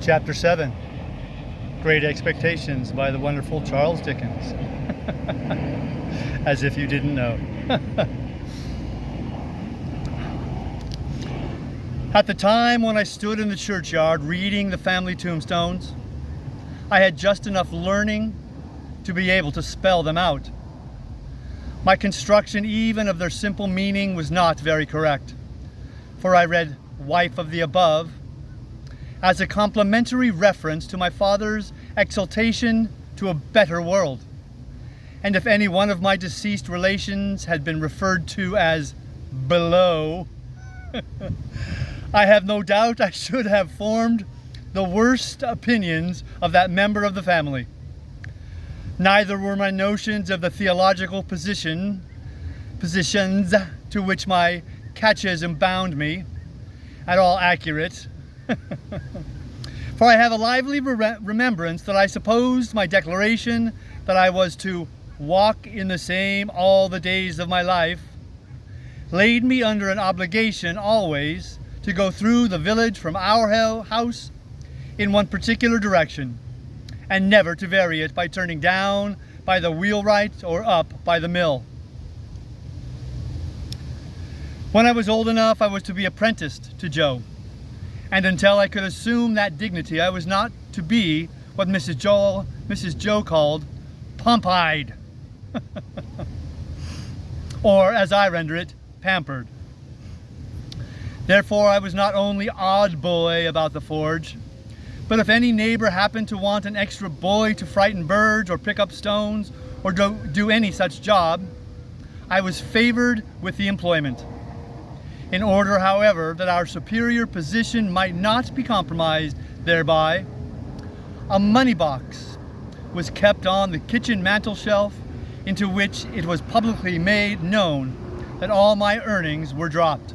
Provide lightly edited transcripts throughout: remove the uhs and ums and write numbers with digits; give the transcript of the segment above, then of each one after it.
Chapter 7, Great Expectations by the wonderful Charles Dickens. As if you didn't know. At the time when I stood in the churchyard reading the family tombstones, I had just enough learning to be able to spell them out. My construction even of their simple meaning was not very correct, for I read wife of the above as a complimentary reference to my father's exaltation to a better world. And if any one of my deceased relations had been referred to as below, I have no doubt I should have formed the worst opinions of that member of the family. Neither were my notions of the theological positions to which my catechism bound me at all accurate. For I have a lively remembrance that I supposed my declaration that I was to walk in the same all the days of my life laid me under an obligation always to go through the village from our house in one particular direction, and never to vary it by turning down by the wheelwright or up by the mill. When I was old enough, I was to be apprenticed to Joe, and until I could assume that dignity, I was not to be what Mrs. Joe called pump-eyed, or as I render it, pampered. Therefore, I was not only odd boy about the forge, but if any neighbor happened to want an extra boy to frighten birds or pick up stones or do any such job, I was favored with the employment. In order, however, that our superior position might not be compromised thereby, a money box was kept on the kitchen mantel shelf, into which it was publicly made known that all my earnings were dropped.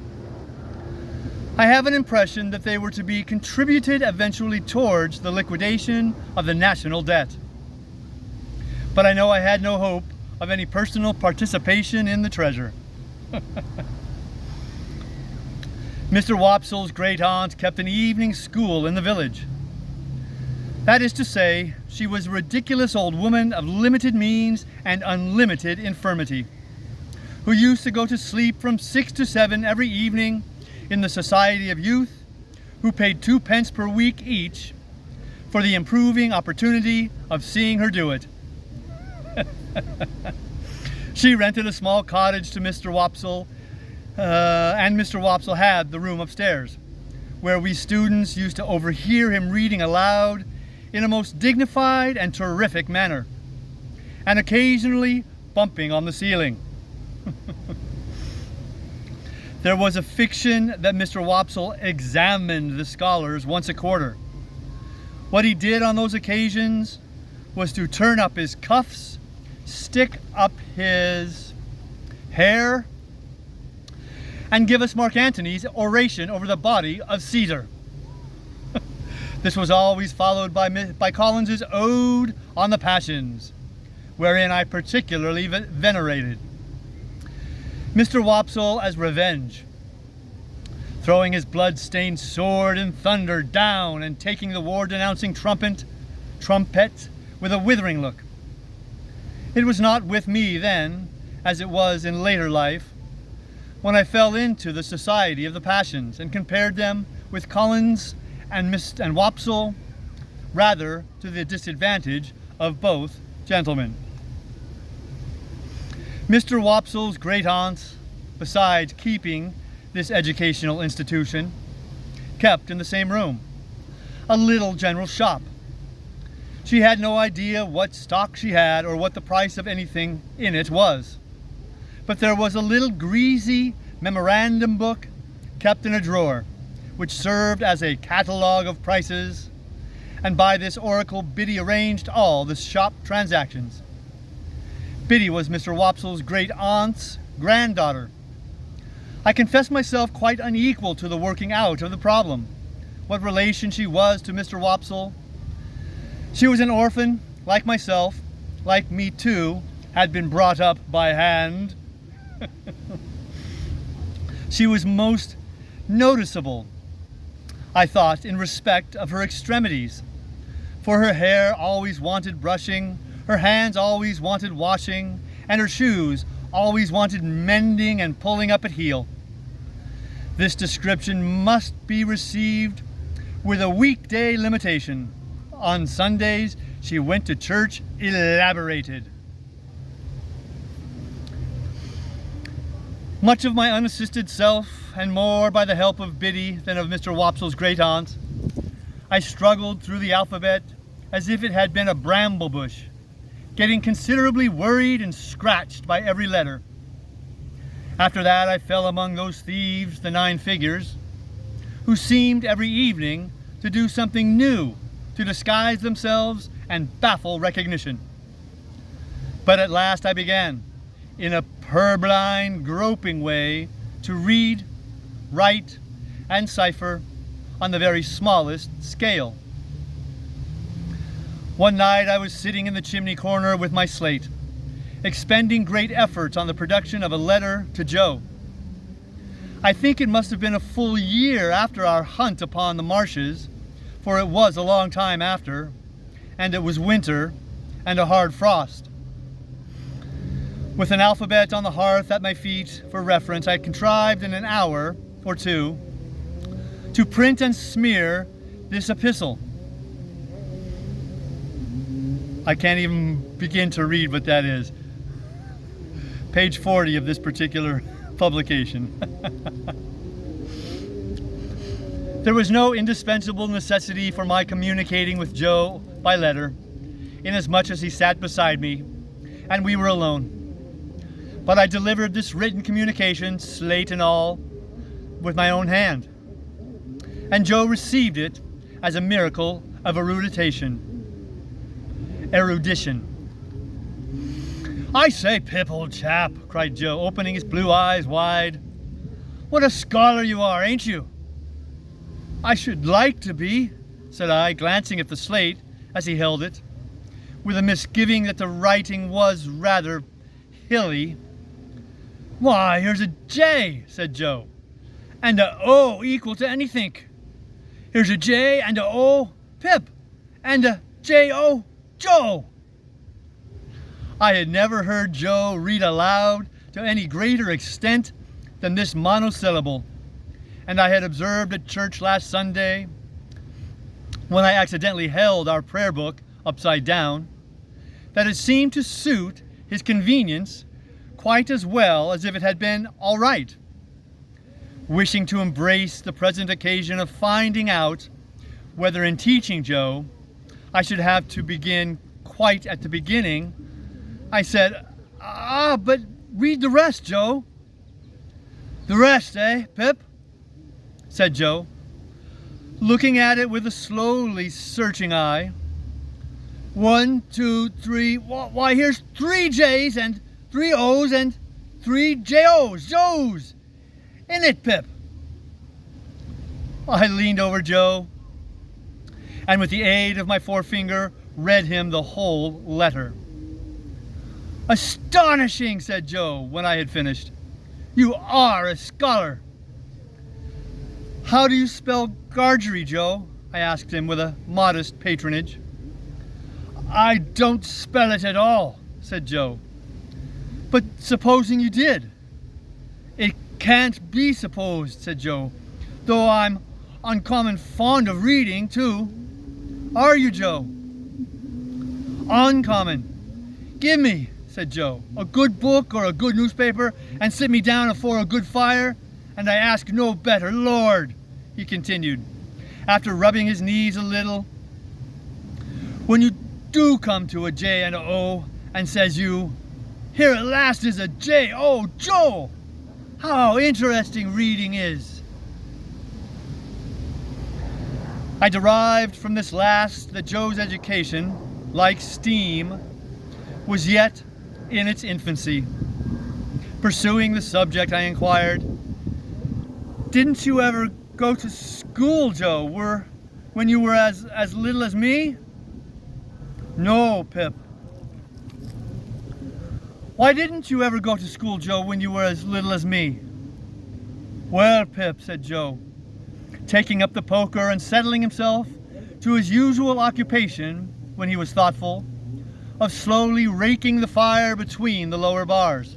I have an impression that they were to be contributed eventually towards the liquidation of the national debt. But I know I had no hope of any personal participation in the treasure. Mr. Wopsle's great aunt kept an evening school in the village. That is to say, she was a ridiculous old woman of limited means and unlimited infirmity, who used to go to sleep from 6 to 7 every evening in the Society of Youth, who paid 2 pence per week each for the improving opportunity of seeing her do it. She rented a small cottage to Mr. Wopsle, and Mr. Wopsle had the room upstairs, where we students used to overhear him reading aloud in a most dignified and terrific manner, and occasionally bumping on the ceiling. There was a fiction that Mr. Wopsle examined the scholars once a quarter. What he did on those occasions was to turn up his cuffs, stick up his hair, and give us Mark Antony's oration over the body of Caesar. This was always followed by Collins's Ode on the Passions, wherein I particularly venerated Mr. Wopsle as revenge, throwing his blood-stained sword and thunder down and taking the war-denouncing trumpet with a withering look. It was not with me then, as it was in later life, when I fell into the society of the passions and compared them with Collins and Wopsle, rather to the disadvantage of both gentlemen. Mr. Wopsle's great aunt, besides keeping this educational institution, kept in the same room a little general shop. She had no idea what stock she had or what the price of anything in it was. But there was a little greasy memorandum book kept in a drawer, which served as a catalogue of prices, and by this oracle Biddy arranged all the shop transactions. Biddy was Mr. Wopsle's great aunt's granddaughter. I confess myself quite unequal to the working out of the problem, what relation she was to Mr. Wopsle. She was an orphan, like myself, like me too, had been brought up by hand. She was most noticeable I thought in respect of her extremities, for her hair always wanted brushing, her hands always wanted washing, and her shoes always wanted mending and pulling up at heel. This description must be received with a weekday limitation. On Sundays, she went to church elaborated. Much of my unassisted self, and more by the help of Biddy than of Mr. Wopsel's great aunt, I struggled through the alphabet as if it had been a bramble bush, getting considerably worried and scratched by every letter. After that, I fell among those thieves, the 9 figures, who seemed every evening to do something new to disguise themselves and baffle recognition. But at last I began, in a purblind, groping way, to read, write, and cipher on the very smallest scale. One night I was sitting in the chimney corner with my slate, expending great effort on the production of a letter to Joe. I think it must have been a full year after our hunt upon the marshes, for it was a long time after, and it was winter and a hard frost. With an alphabet on the hearth at my feet for reference, I contrived in an hour or two to print and smear this epistle. I can't even begin to read what that is. Page 40 of this particular publication. There was no indispensable necessity for my communicating with Joe by letter, inasmuch as he sat beside me, and we were alone. But I delivered this written communication, slate and all, with my own hand. And Joe received it as a miracle of erudition. "I say, Pip, old chap," cried Joe, opening his blue eyes wide. "What a scholar you are, ain't you?" "I should like to be," said I, glancing at the slate as he held it, with a misgiving that the writing was rather hilly. "Why, here's a J," said Joe, "and a O equal to anythink. Here's a J and a O, Pip, and a J-O, Joe." I had never heard Joe read aloud to any greater extent than this monosyllable, and I had observed at church last Sunday, when I accidentally held our prayer book upside down, that it seemed to suit his convenience quite as well as if it had been all right. Wishing to embrace the present occasion of finding out whether in teaching Joe I should have to begin quite at the beginning, I said, but read the rest, Joe." "The rest, eh, Pip?" said Joe, looking at it with a slowly searching eye. 1, 2, 3, why, here's 3 J's and 3 O's and 3 J-O's, Joe's, in it, Pip." I leaned over Joe, and with the aid of my forefinger, read him the whole letter. "Astonishing," said Joe when I had finished. "You are a scholar." "How do you spell Gargery, Joe?" I asked him with a modest patronage. "I don't spell it at all," said Joe. "But supposing you did?" "It can't be supposed," said Joe, "though I'm uncommon fond of reading, too." "Are you, Joe?" "Uncommon. Give me," said Joe, "a good book or a good newspaper, and sit me down afore a good fire, and I ask no better. Lord," he continued, after rubbing his knees a little, "when you do come to a J and a O, and says you, 'Here at last is a J-O, Joe,' how interesting reading is." I derived from this last that Joe's education, like steam, was yet in its infancy. Pursuing the subject, I inquired, "Didn't you ever go to school, Joe, when you were as little as me?" "No, Pip." "Why didn't you ever go to school, Joe, when you were as little as me?" "Well, Pip," said Joe, taking up the poker and settling himself to his usual occupation when he was thoughtful, of slowly raking the fire between the lower bars.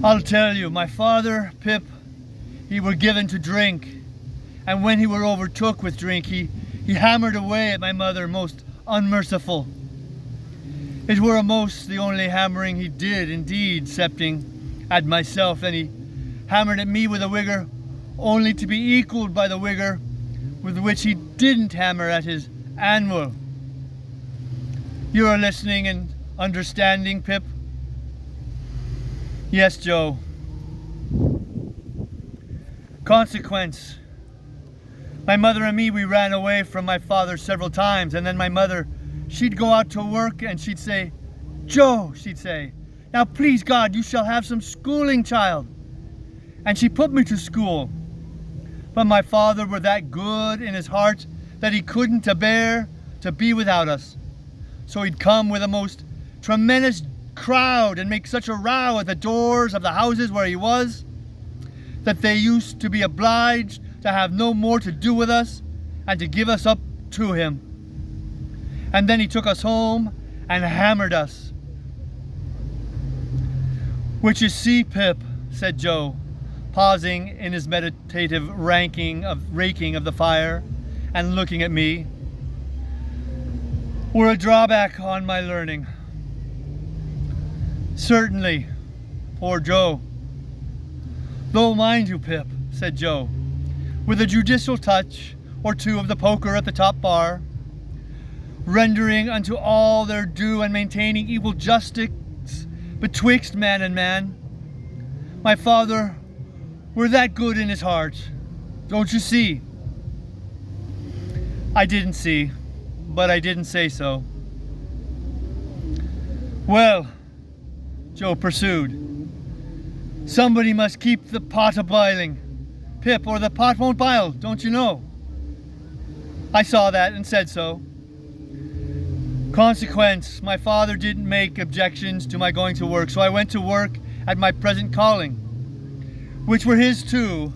I'll tell you, my father, Pip, he were given to drink, and when he were overtook with drink, he hammered away at my mother most unmerciful. It were a'most the only hammering he did, indeed, excepting at myself, and he hammered at me with a wigger only to be equalled by the wigger with which he didn't hammer at his annual. You are listening and understanding, Pip? Yes, Joe. Consequence. My mother and me, we ran away from my father several times, and then my mother, she'd go out to work and she'd say, Joe, she'd say, now please God, you shall have some schooling, child. And she put me to school. But my father were that good in his heart that he couldn't bear to be without us. So he'd come with a most tremendous crowd and make such a row at the doors of the houses where he was, that they used to be obliged to have no more to do with us and to give us up to him. And then he took us home and hammered us. Which you see, Pip, said Joe, pausing in his meditative raking of the fire and looking at me, were a drawback on my learning. Certainly, poor Joe. Though mind you, Pip, said Joe, with a judicial touch or two of the poker at the top bar, rendering unto all their due and maintaining equal justice betwixt man and man, my father were that good in his heart, don't you see? I didn't see, but I didn't say so. Well, Joe pursued, somebody must keep the pot a-biling, Pip, or the pot won't bile, don't you know? I saw that and said so. Consequence, my father didn't make objections to my going to work, so I went to work at my present calling, which were his too,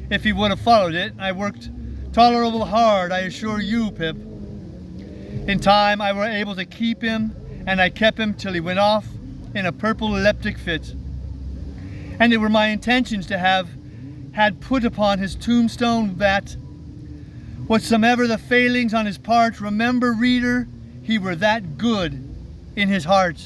if he would have followed it. I worked tolerable hard, I assure you, Pip. In time I were able to keep him, and I kept him till he went off in a purple leptic fit. And it were my intentions to have had put upon his tombstone that, whatsoever the failings on his part, remember, reader, he were that good in his heart.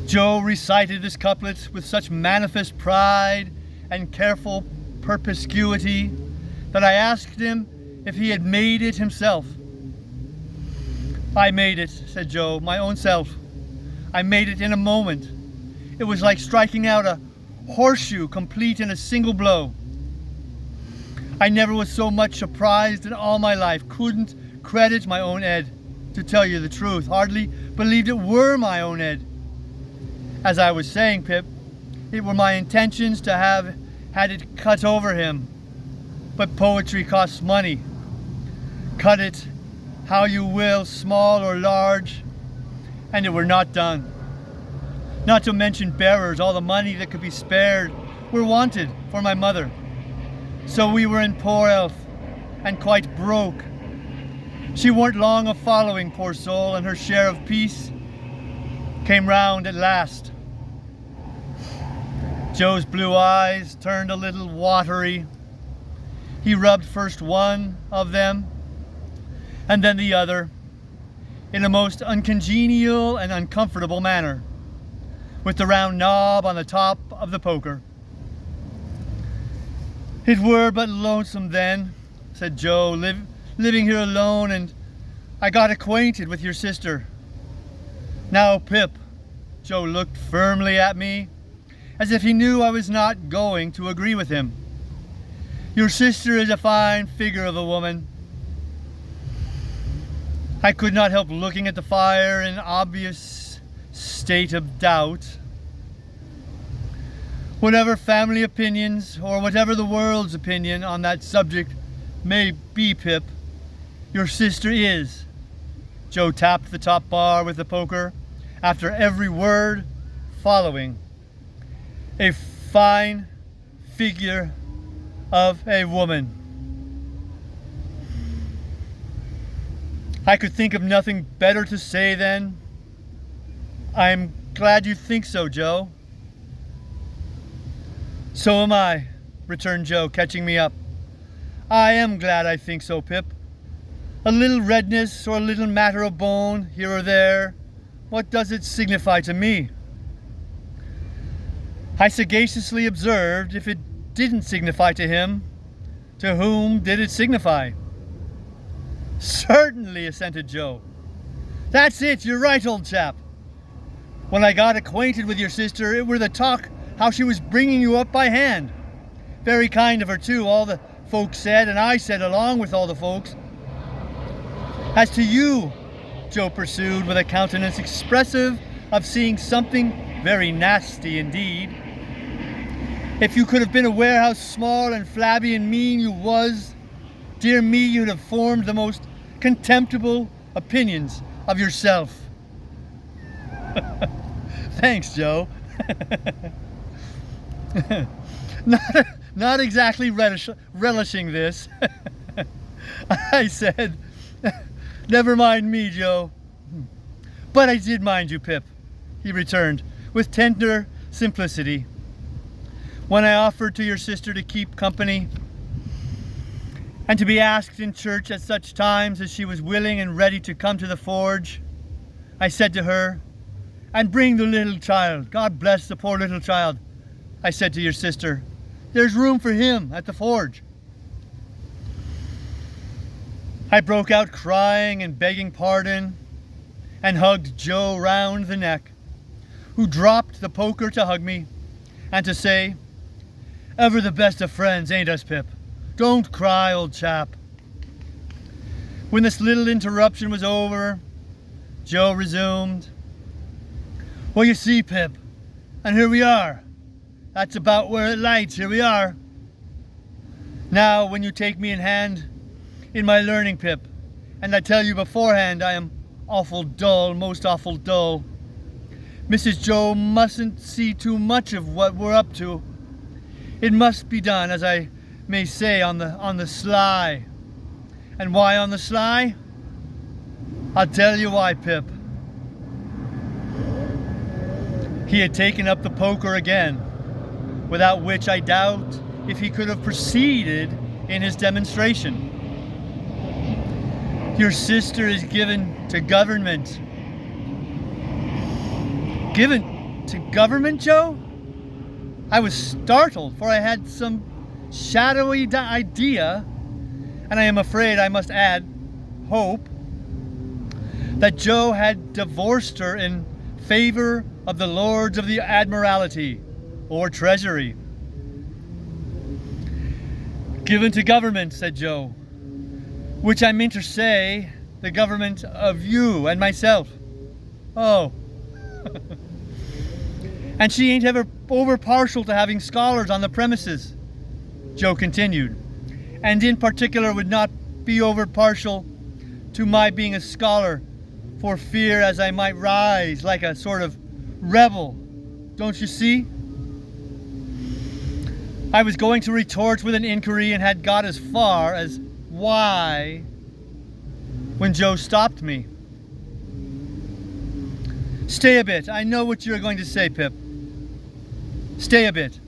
Joe recited this couplet with such manifest pride and careful perspicuity that I asked him if he had made it himself. I made it, said Joe, my own self. I made it in a moment. It was like striking out a horseshoe complete in a single blow. I never was so much surprised in all my life. Couldn't credit my own head, to tell you the truth. Hardly believed it were my own head. As I was saying, Pip, it were my intentions to have had it cut over him. But poetry costs money. Cut it how you will, small or large, and it were not done. Not to mention bearers, all the money that could be spared were wanted for my mother. So we were in poor health and quite broke. She weren't long of following, poor soul, and her share of peace came round at last. Joe's blue eyes turned a little watery. He rubbed first one of them and then the other in a most uncongenial and uncomfortable manner with the round knob on the top of the poker. It were but lonesome then, said Joe, living here alone, and I got acquainted with your sister. Now, Pip, Joe looked firmly at me, as if he knew I was not going to agree with him. Your sister is a fine figure of a woman. I could not help looking at the fire in obvious state of doubt. Whatever family opinions, or whatever the world's opinion on that subject may be, Pip, your sister is. Joe tapped the top bar with the poker, after every word following. A fine figure of a woman. I could think of nothing better to say then. I'm glad you think so, Joe. So am I, returned Joe, catching me up. I am glad I think so, Pip. A little redness or a little matter of bone here or there, what does it signify to me? I sagaciously observed, if it didn't signify to him, to whom did it signify? Certainly, assented Joe. That's it, you're right, old chap. When I got acquainted with your sister, it were the talk how she was bringing you up by hand. Very kind of her, too, all the folks said, and I said along with all the folks. As to you, Joe pursued with a countenance expressive of seeing something very nasty indeed. If you could have been aware how small and flabby and mean you was, dear me, you'd have formed the most contemptible opinions of yourself. Thanks, Joe. Not exactly relishing this. I said, never mind me, Joe. But I did mind you, Pip, he returned with tender simplicity. When I offered to your sister to keep company and to be asked in church at such times as she was willing and ready to come to the forge, I said to her, and bring the little child. God bless the poor little child. I said to your sister, there's room for him at the forge. I broke out crying and begging pardon and hugged Joe round the neck, who dropped the poker to hug me and to say, ever the best of friends, ain't us, Pip? Don't cry, old chap. When this little interruption was over, Joe resumed, well, you see, Pip, and here we are. That's about where it lights, here we are. Now, when you take me in hand in my learning, Pip, and I tell you beforehand I am awful dull, most awful dull, Mrs. Joe mustn't see too much of what we're up to. It must be done, as I may say, on the sly. And why on the sly? I'll tell you why, Pip. He had taken up the poker again, without which I doubt if he could have proceeded in his demonstration. Your sister is given to government. Given to government, Joe? I was startled, for I had some shadowy idea, and I am afraid I must add, hope, that Joe had divorced her in favor of the Lords of the Admiralty or Treasury. Given to government, said Joe, which I mean to say, the government of you and myself. Oh. And she ain't ever over partial to having scholars on the premises, Joe continued, and in particular would not be over partial to my being a scholar, for fear as I might rise like a sort of rebel. Don't you see? I was going to retort with an inquiry and had got as far as why when Joe stopped me. Stay a bit. I know what you're going to say, Pip. Stay a bit.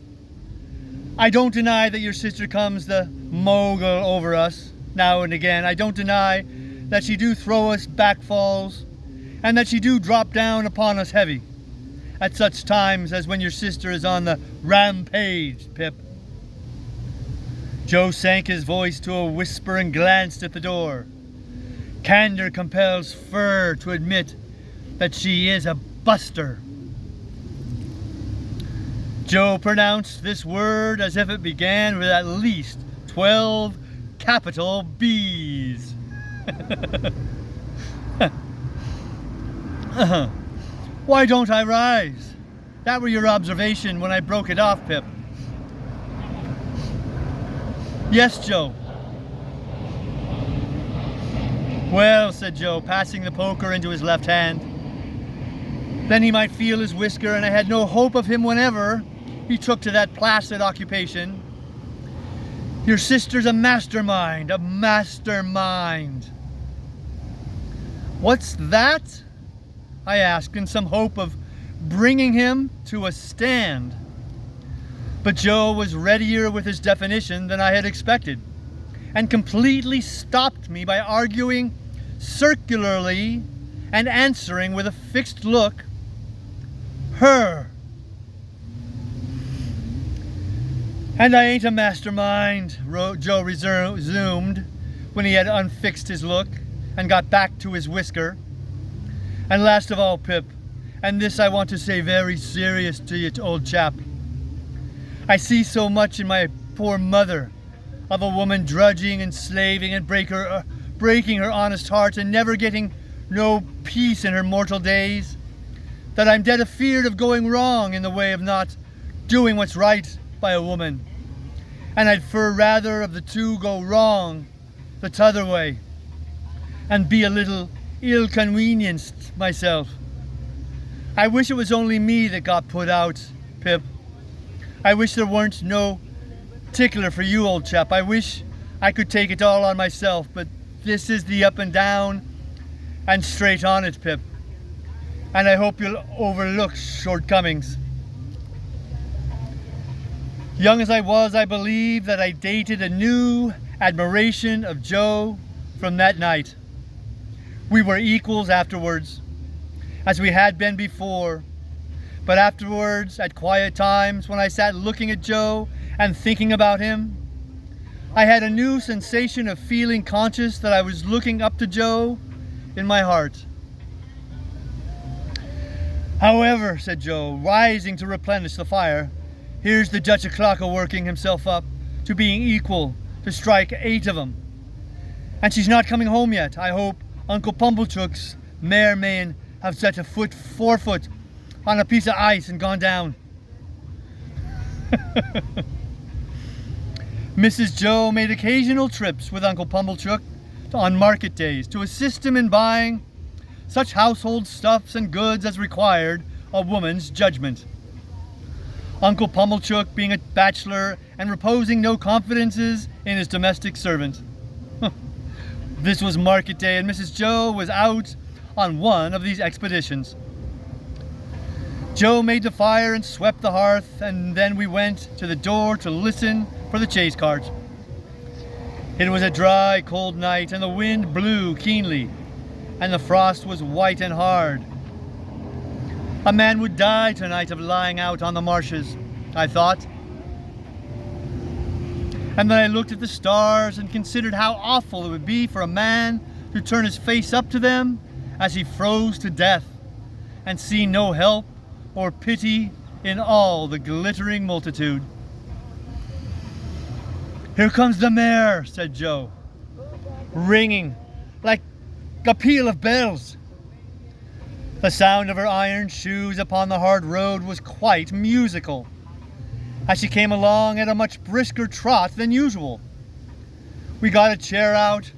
I don't deny that your sister comes the mogul over us now and again. I don't deny that she do throw us backfalls and that she do drop down upon us heavy at such times as when your sister is on the rampage, Pip. Joe sank his voice to a whisper and glanced at the door. Candor compels Fur to admit that she is a buster. Joe pronounced this word as if it began with at least 12 capital B's. Why don't I rise? That were your observation when I broke it off, Pip. Yes, Joe. Well, said Joe, passing the poker into his left hand. Then he might feel his whisker, and I had no hope of him whenever, he took to that placid occupation. Your sister's a mastermind, a mastermind. What's that? I asked in some hope of bringing him to a stand. But Joe was readier with his definition than I had expected, and completely stopped me by arguing circularly and answering with a fixed look, her. And I ain't a mastermind, Joe resumed when he had unfixed his look and got back to his whisker. And last of all, Pip, and this I want to say very serious to you, old chap, I see so much in my poor mother of a woman drudging and slaving and breaking her honest heart and never getting no peace in her mortal days, that I'm dead afeard of going wrong in the way of not doing what's right by a woman. And I'd fur rather of the two go wrong the t'other way and be a little ill-convenienced myself. I wish it was only me that got put out, Pip. I wish there weren't no tickler for you, old chap. I wish I could take it all on myself, but this is the up and down and straight on it, Pip. And I hope you'll overlook shortcomings. Young as I was, I believe that I dated a new admiration of Joe from that night. We were equals afterwards, as we had been before. But afterwards, at quiet times, when I sat looking at Joe and thinking about him, I had a new sensation of feeling conscious that I was looking up to Joe in my heart. However, said Joe, rising to replenish the fire, here's the Dutch o'clock working himself up to being equal to strike 8 of 'em. And she's not coming home yet. I hope Uncle Pumblechook's mare main have set a forefoot on a piece of ice and gone down. Mrs. Joe made occasional trips with Uncle Pumblechook on market days to assist him in buying such household stuffs and goods as required a woman's judgment. Uncle Pumblechook being a bachelor and reposing no confidences in his domestic servant. This was market day and Mrs. Joe was out on one of these expeditions. Joe made the fire and swept the hearth, and then we went to the door to listen for the chaise cart. It was a dry, cold night, and the wind blew keenly, and the frost was white and hard. A man would die tonight of lying out on the marshes, I thought. And then I looked at the stars and considered how awful it would be for a man to turn his face up to them as he froze to death and see no help or pity in all the glittering multitude. Here comes the mare, said Joe, ringing like a peal of bells. The sound of her iron shoes upon the hard road was quite musical, as she came along at a much brisker trot than usual. We got a chair out,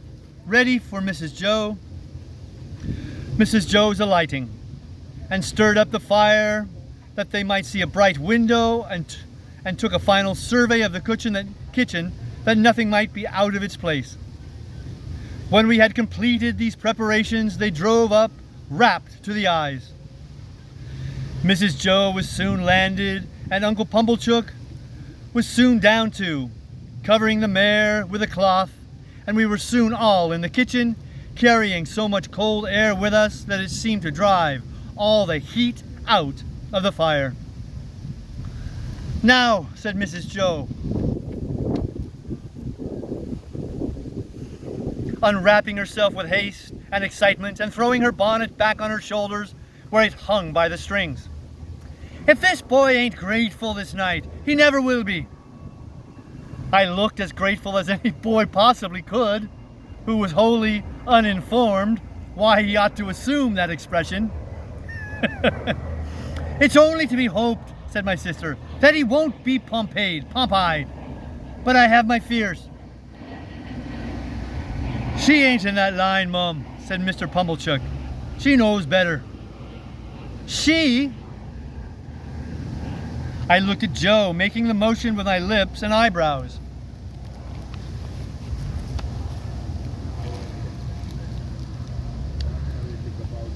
ready for Mrs. Joe. Mrs. Joe's alighting, and stirred up the fire that they might see a bright window, and took a final survey of the kitchen that nothing might be out of its place. When we had completed these preparations, they drove up, wrapped to the eyes. Mrs. Joe was soon landed, and Uncle Pumblechook was soon down too, covering the mare with a cloth, and we were soon all in the kitchen, carrying so much cold air with us that it seemed to drive all the heat out of the fire. Now, said Mrs. Joe, unwrapping herself with haste and excitement and throwing her bonnet back on her shoulders where it hung by the strings. If this boy ain't grateful this night, he never will be. I looked as grateful as any boy possibly could, who was wholly uninformed why he ought to assume that expression. It's only to be hoped, said my sister, that he won't be pomp-eyed, but I have my fears. She ain't in that line, Mum, said Mr. Pumblechook. She knows better. She? I looked at Joe, making the motion with my lips and eyebrows.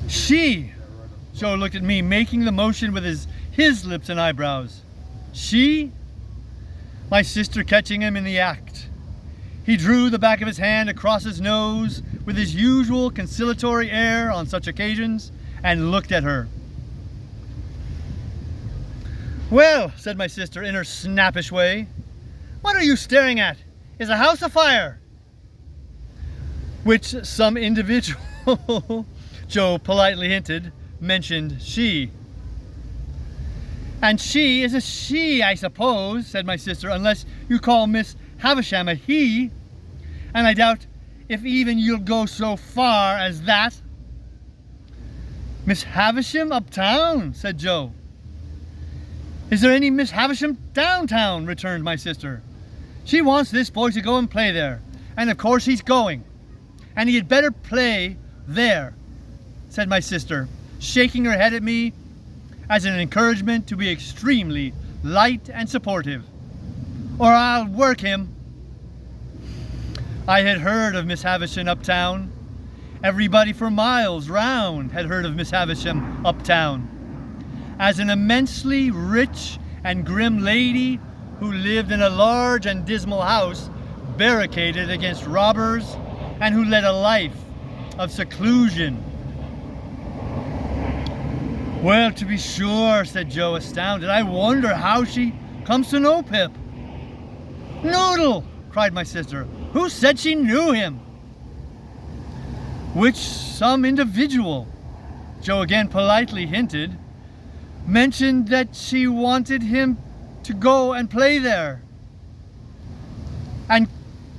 She! Joe looked at me, making the motion with his lips and eyebrows. She? My sister catching him in the act. He drew the back of his hand across his nose with his usual conciliatory air on such occasions and looked at her. Well, said my sister in her snappish way, what are you staring at? Is the house afire? Which some individual, Joe politely hinted, mentioned she. And she is a she, I suppose, said my sister, unless you call Miss Havisham a he, and I doubt if even you'll go so far as that. Miss Havisham uptown, said Joe. Is there any Miss Havisham downtown? Returned my sister. She wants this boy to go and play there, and of course he's going. And he had better play there, said my sister, shaking her head at me as an encouragement to be extremely light and supportive. Or I'll work him. I had heard of Miss Havisham uptown. Everybody for miles round had heard of Miss Havisham uptown as an immensely rich and grim lady who lived in a large and dismal house barricaded against robbers and who led a life of seclusion. Well, to be sure, said Joe, astounded. I wonder how she comes to know Pip. Noodle, cried my sister. Who said she knew him? Which some individual, Joe again politely hinted, mentioned that she wanted him to go and play there. And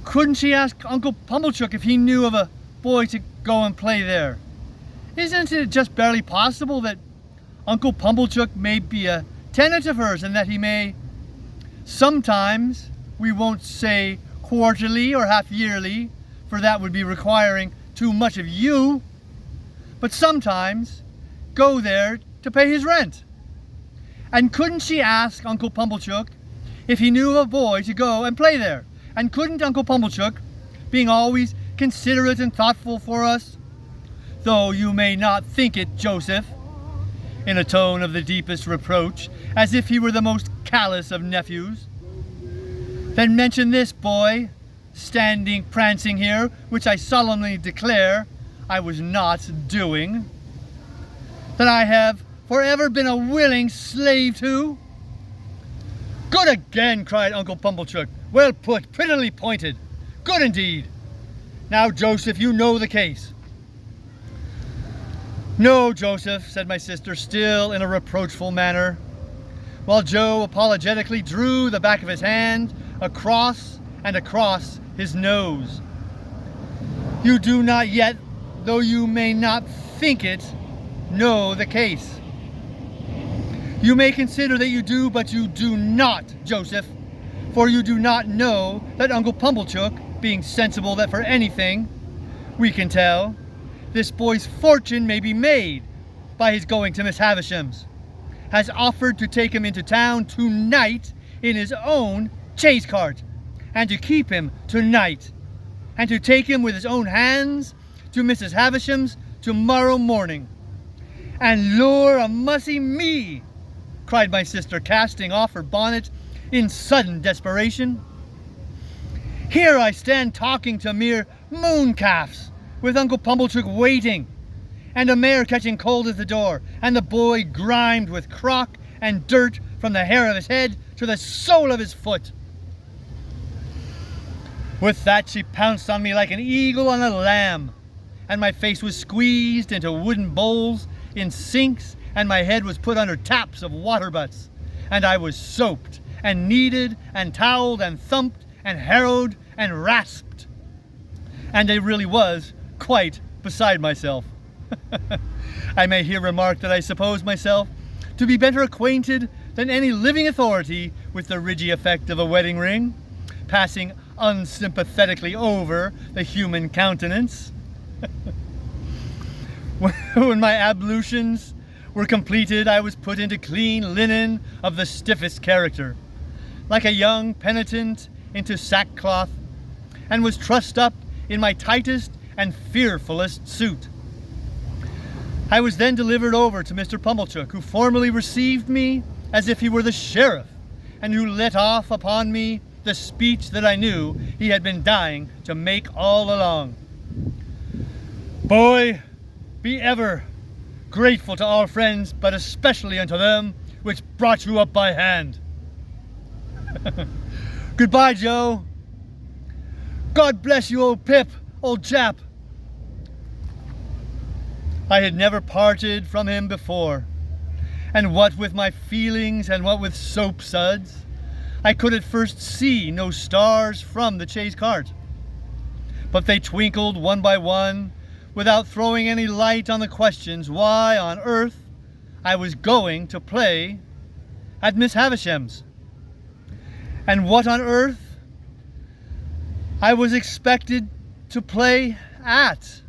couldn't she ask Uncle Pumblechook if he knew of a boy to go and play there? Isn't it just barely possible that Uncle Pumblechook may be a tenant of hers and that he may sometimes, we won't say quarterly or half yearly, for that would be requiring too much of you, but sometimes go there to pay his rent? And couldn't she ask Uncle Pumblechook if he knew of a boy to go and play there? And couldn't Uncle Pumblechook, being always considerate and thoughtful for us, though you may not think it, Joseph, in a tone of the deepest reproach, as if he were the most callous of nephews, then mention this boy, standing prancing here, which I solemnly declare I was not doing, that I have forever been a willing slave to? Good again, cried Uncle Pumblechook. Well put, prettily pointed. Good indeed. Now, Joseph, you know the case. No, Joseph, said my sister, still in a reproachful manner, while Joe apologetically drew the back of his hand across and across his nose. You do not yet, though you may not think it, know the case. You may consider that you do, but you do not, Joseph, for you do not know that Uncle Pumblechook, being sensible that for anything we can tell, this boy's fortune may be made by his going to Miss Havisham's, has offered to take him into town tonight in his own chaise cart, and to keep him tonight, and to take him with his own hands to Mrs. Havisham's tomorrow morning. And lure a mussy me, cried my sister, casting off her bonnet in sudden desperation. Here I stand talking to mere mooncalves, with Uncle Pumblechook waiting, and a mare catching cold at the door, and the boy grimed with crock and dirt from the hair of his head to the sole of his foot. With that she pounced on me like an eagle on a lamb, and my face was squeezed into wooden bowls in sinks, and my head was put under taps of water butts, and I was soaped and kneaded and toweled and thumped and harrowed and rasped, and I really was quite beside myself. I may here remark that I suppose myself to be better acquainted than any living authority with the ridgy effect of a wedding ring, passing unsympathetically over the human countenance. When my ablutions were completed, I was put into clean linen of the stiffest character, like a young penitent into sackcloth, and was trussed up in my tightest and fearfulest suit. I was then delivered over to Mr. Pumblechook, who formally received me as if he were the sheriff, and who let off upon me the speech that I knew he had been dying to make all along. Boy, be ever grateful to all friends, but especially unto them which brought you up by hand. Goodbye, Joe. God bless you, old Pip, old chap. I had never parted from him before, and what with my feelings and what with soap suds, I could at first see no stars from the chaise cart, but they twinkled one by one, without throwing any light on the questions why on earth I was going to play at Miss Havisham's, and what on earth I was expected to play at.